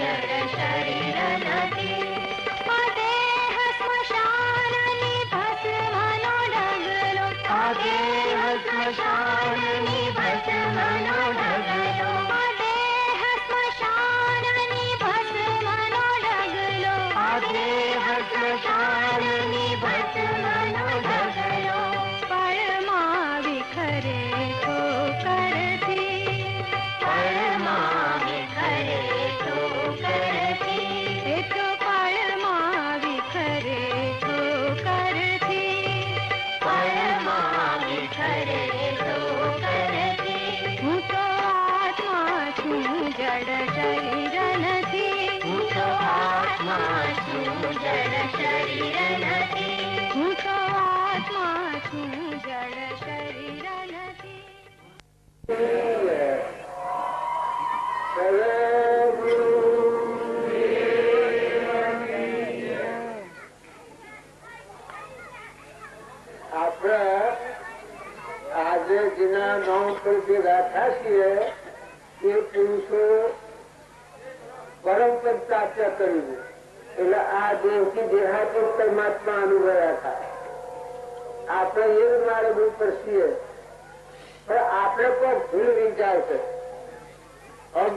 જડ શરીર નથી. દેહ સ્મશાનની ભસ્મનો ઢગલો, દેહ સ્મશાનની ભસ્મનો ઢગલો, દેહ સ્મશાનની ભસ્મનો ઢગલો, દેહ સ્મશાનની ભસ્મનો ઢગલો. પળમાં વિખરે ઠોકરથી, પળમાં વિખરે ઠોકરથી, એ તો પળમાં વિખરે ઠોકરથી, પળમાં વિખરે ઠોકરથી. હું તો આત્મા છું જડ શરીર નથી, હું તો આત્મા છું જડ શરીર નથી, હું તો આત્મા છું જડ શરીર નથી. આપણે આજે જેના નામ પર જે ગાથા છીએ એ પુરુષો પરમ પદ પ્રાપ્ત કર્યું, એટલે આ દેહથી દેહાતી પરમાત્મા અનુભવ્યા હતા. આપણે એ માર્ગ ઉપર છીએ, પણ આપણે પણ ભૂલ વિચાર છે.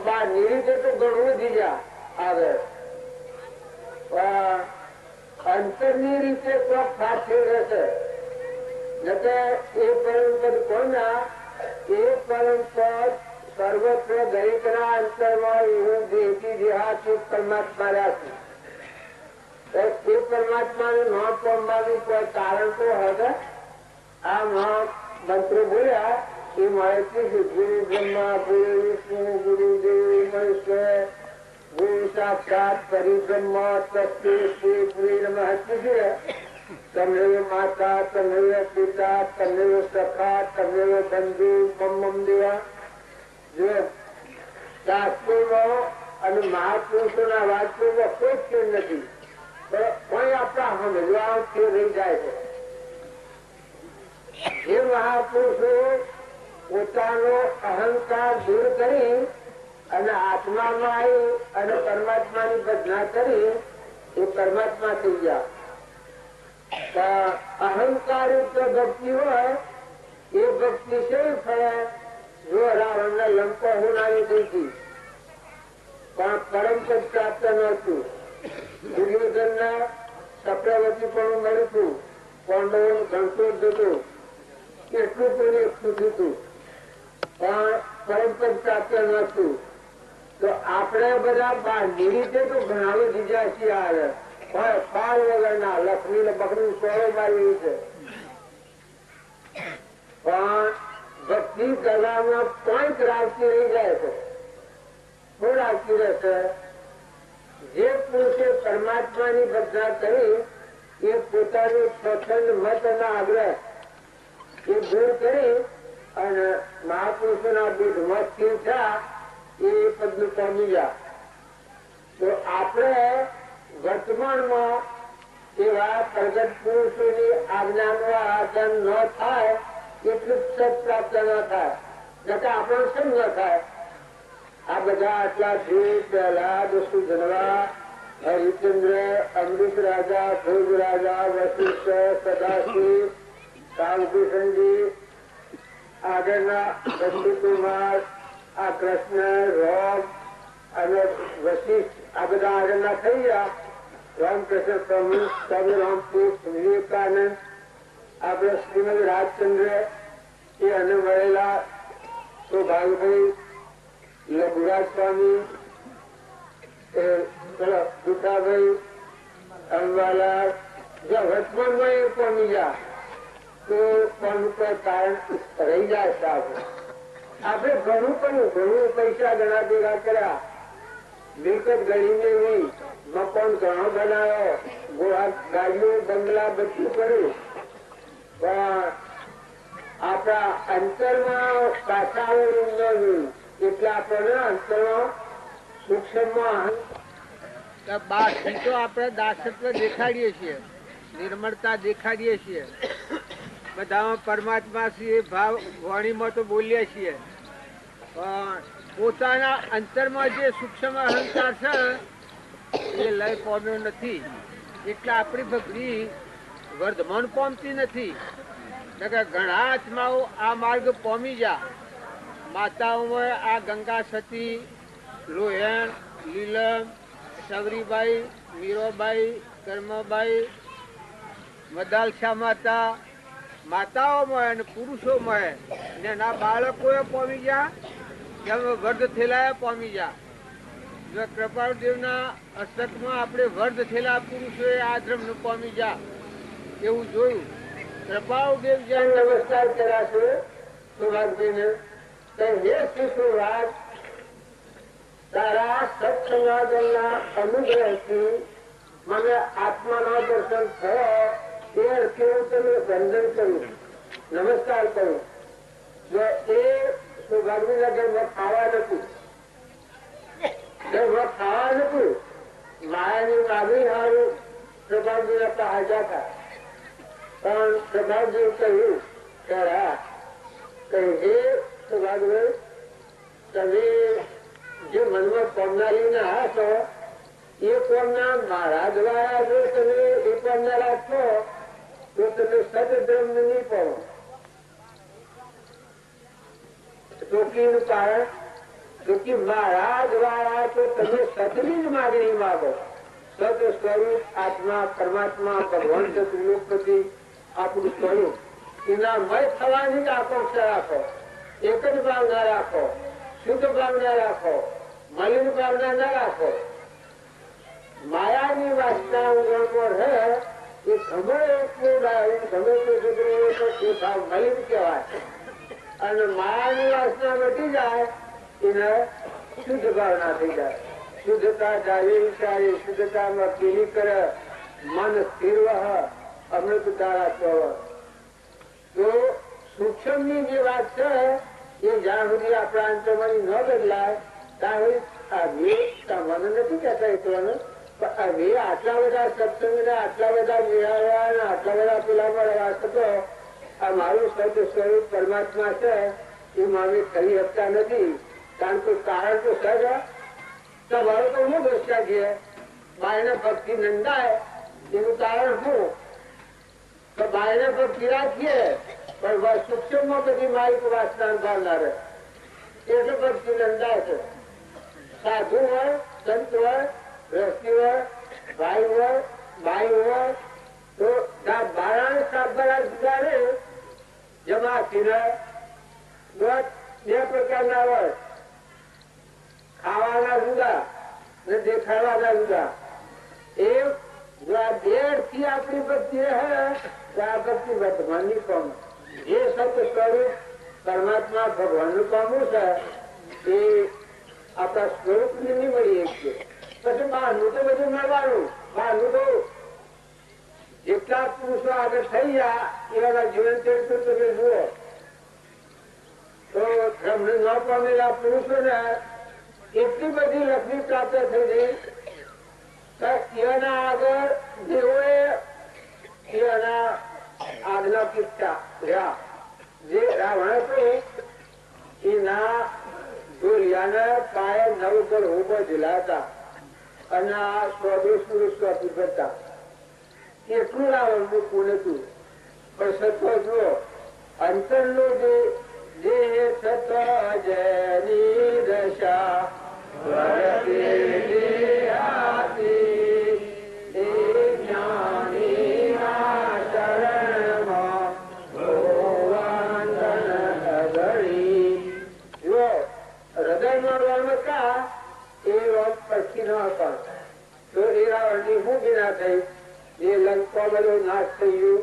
બહારની રીતે તો ઘણું જીજા આવે, અંતરની રીતે તો ફાટી રહેશે. એ પરમ પદ કોના? એ પરમ પદ સર્વત્ર દરેકના અંતરમાં એવું દેહથી દેહાતી પરમાત્મા રાખે. એ પરમાત્માને ન પામવાનું કોઈ કારણ તો હવે આ મંત્રો બોલ્યા એ મળે ગુરુ બ્રહ્મા, ગુરુ વિષ્ણુ, ગુરુદેવ મહેશ્વર, ગુરુ સાક્ષાત પરિબ્રહ્મ તસ્મે શ્રી ગુરુ નમઃ. તમેવ માતા, તમેવ પિતા, તમેવ સખા, તમેવ બંધુ મમ દેવા. જો શાસ્ત્રોમાં અને મહાપુરુષોના વાક્યોમાં કોઈ ફેર નથી, કોઈ આપણા સમજવા ફેર રહી જાય છે. જે મહાપુરુષો પોતાનો અહંકાર દૂર કરી અને આત્મામાં આવી અને પરમાત્માની ભજના કરી એ પરમાત્મા થઈ ગયા. અહંકાર યુક્ત ભક્તિ હોય એ ભક્તિ કેવી ફળે? જો રાવણ ને લંકો હુનાવી દીધી પણ પરમ પદ પ્રાપ્ત નતું. દુર્યોધન ને ચક્રવર્તી પણ મળ્યું હતું, પાંડવો નું ઘણતું હતું, એટલું પણ એકઠું થયું પણ પરમ પદ પ્રાપ્ત નતું. તો આપણે બધા બહારની રીતે તો ઘણા દીધા છીએ. આવે પાર વગરના લક્ષ્મી ને બકરી સોળો મારી છે, પણ ભક્તિ કરવામાં પોઈન્ટ રાખતી રહી જાય છે. શું રાખતી રહેશે? જે પુરુષે પરમાત્માની ભજના કરી એ પોતાનું સ્વચ્છંદ મત ના આગ્રહ એ દૂર કરી અને મહાપુરુષોના બુદ્ધ મત થી થયા એ પદનું પામી ગયા. તો આપણે વર્તમાનમાં એવા પ્રગટ પુરુષોની આજ્ઞાનું આચરણ ન થાય એટલું સત પ્રાપ્ત ન થાય, જતા આપણને સમ ન થાય. આ બધા આટલા જીવ પ્રહલાદ, સુધનવા, હરિચંદ્ર, અમૃત રાજા, ભોગ રાજા, વશિષ્ઠ, સદાશિવ, રામકૃષ્ણજી, આગળના વસુકુમાર, આ કૃષ્ણ, રોમ અને વશિષ્ઠ, આ બધા આગળના થઈ ગયા. રામકૃષ્ણ સ્વામી, સ્વામી રામકૃષ્ણ, વિવેકાનંદ, આપણે શ્રીમદ રાજચંદ્ર એ અને મળેલા સૌભાગભાઈ, લઘુરાજ સ્વામી, દુકાભાઈ, અંબાલા, જ્યાં વર્તમાનમાં એ પામી ગયા તો પણ કોઈ કારણ રહી જાય છે. આપણે ઘણું કર્યું, ઘણું પૈસા ઘણા ભેગા કર્યા, મિલકત ગણીને નહીં, મકાન ઘણો બનાવ્યો, ગાડીઓ બંગલા બધું કર્યું, પણ આપણા અંતરમાં પાછા એટલે આપણને અંતરમાં સૂક્ષ્મમાં બહારથી તો આપણે દાસત્વ દેખાડીએ છીએ, નિર્મળતા દેખાડીએ છીએ, બધામાં પરમાત્મા છીએ ભાવ વાણીમાં તો બોલીએ છીએ, પણ પોતાના અંતરમાં જે સૂક્ષ્મ અહંકાર છે એ લય પામ્યો નથી, એટલે આપણી ભક્તિ વર્ધમાન પામતી નથી. ઘણા આત્માઓ આ માર્ગ પામી જા. માતાઓમાં આ ગંગા સતી, લોહેણ, લીલમ, સવરીબાઈ, મીરાબાઈ, કર્મબાઈ, મદાલશા માતા, માતાઓમાં અને પુરુષોમાં એના બાળકોએ પામી ગયા, જેમ વર્ધ થયેલા પામી ગયા. જો કૃપાળદેવના અસ્તકમાં આપણે વર્ધ થયેલા પુરુષોએ આ ધર્મને પામી જા એવું જોયું. કૃપાળદેવ જ્યાં નમસ્કાર કર્યા છે સુભાષજીને, હે શિશુરાજ, તારા સત્સંગાદના અનુગ્રહથી મને આત્માનો દર્શન થયો, એ અર્થે હું તને વંદન કરું, નમસ્કાર કરું. જો એ સુભાષજીના ઘરમાં ખાવા નથી, ખાવા નથી, માયાની માગણી હારું પ્રભાવજીના પાસે હતા. પણ પ્રભાવજી કહ્યું ખરા કે હે સુભાષભાઈ, તમે જે મનમાં પામનારી ના છો એ પામના મારા દ્વારા જો તમે એ પામનારા છો તો તમે સદધર્મ નહીં પામો. ચોકીનું કારણ ચોકી મારા દ્વારા તો તમે સતની જ માગણી માગો. સત સ્વરૂપ આત્મા પરમાત્મા ભગવાન ત્રિલોકપતિ આપણું સ્વરૂપ એના મય થવાની જ આકાંક્ષા રાખો. એક જ ભાવના રાખો, શુદ્ધ ભાવના રાખો, મલિન ભાવના ના રાખો. માયાની વાસના ઉગણમાં રહે એ ગમે એટલું ગમે તે એ ભાવ મલિન કહેવાય. અને માયાની વાસના ઘટી જાય એને શુદ્ધ ભાવના થઈ જાય. શુદ્ધતા જાળવી વિચારી શુદ્ધતામાં કેવી કરે મન સ્થિર અમૃત તારા ચોર. તો સૂક્ષ્મ ની જે વાત છે એ જ્યાં સુધી આપણા અંતરમાં ન બદલાય ત્યાં મને નથી કહેતા એટલાને, પણ આટલા બધા સત્સંગ આટલા બધા મેળવ્યા આટલા બધા પેલામાં રહેવા થતો આ મારું સત સ્વરૂપ પરમાત્મા છે એ મારે કરી શકતા નથી. કારણ કે કારણ તો સજ તમારો તો હું દોષા છે બાયના ભક્તિ નંદાય એનું કારણ શું? તો બાયના ભક્તિ રાખીએ પણ સૂક્ષ્મમાં બધી મારી વાસના ભાવનાર એટલે ભક્તિ નંદાય છે. સાધુ હોય, સંત હોય, રસ્તી હોય, ભાઈ હોય, બાઈ હોય તો બારાને સાતબારા જુદા રે જમા ફીરે બે પ્રકારના હોય, ખાવાના જુદા ને દેખાડવાના જુદા. એ જો આ દેહ થી આપણી ભક્તિ રહે તો આ ભક્તિ વર્તમાનની કામ. જે સત સ્વરૂપ પરમાત્મા ભગવાનનું કામું છે એ આપણા સ્વરૂપ ની નહીં મળી શકીએ. પછી બહારનું તો બધું મળવાનું. બહારનું તો જેટલા પુરુષો આગળ થઈ ગયા એવા જીવન ચરિત્ર તમે જુઓ તો બ્રહ્મ ન પામેલા પુરુષોને એટલી બધી લક્ષ્મી પ્રાપ્ત થઈ ગઈ એના આગળ જેઓએ એના આગના કિસ્સા રહ્યા. જે રાવણ હતો એના જોલિયાને પાયે 9 પર ઉભા ઝીલા હતા અને આ સ્વદેશ પુરુષ સ્વાતી કરતા એટલું રાવણનું પૂર્ણ હતું. પણ સત્વ જુઓ અંતરનું જે સતજની દશા હૃદયમાં રણકા એ રોગ પછી ન હતા તો એ રાવણની હું વિના થઈ. એ લંકા બધો નાશ થઈ ગયું.